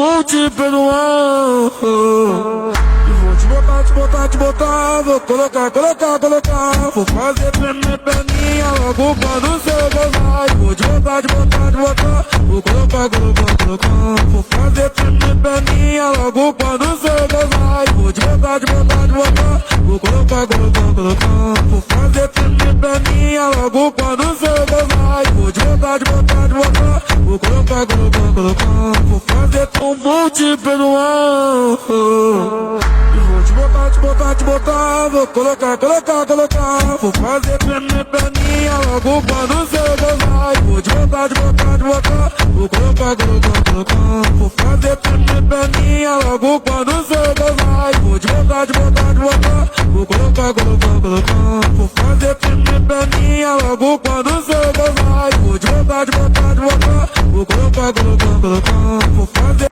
vou te perdoar. E vou te botar, te botar, te botar. Vou colocar, colocar, colocar. Vou fazer tremer perninha logo quando cê gozar. E vou te botar, te botar, te botar. Vou colocar, colocar, colocar. Vou fazer tremer perninha logo quando cê gozar. E vou te botar, te botar, te botar. Vou colocar, colocar, colocar. Vou fazer tremer perninha logo quando cê gozar. E vou te botar, te botar, te botar. Vou colocar, colocar, colocar. Vou fazer, não vou te perdoar. E vou te botar, te botar, te botar. Vou colocar, colocar, colocar. Vou fazer tremer perninha logo quando cê gozar. E vou te botar, te botar, te botar. Vou colocar, colocar, colocar. Vou fazer tremer perninha logo quando cê gozar. E vou te botar, te botar, te botar. Vou colocar, colocar, colocar. Vou fazer tremer perninha logo quando cê gozar. E vou te botar, te botar, te botar. Vou colocar, colocar, colocar. Vou fazer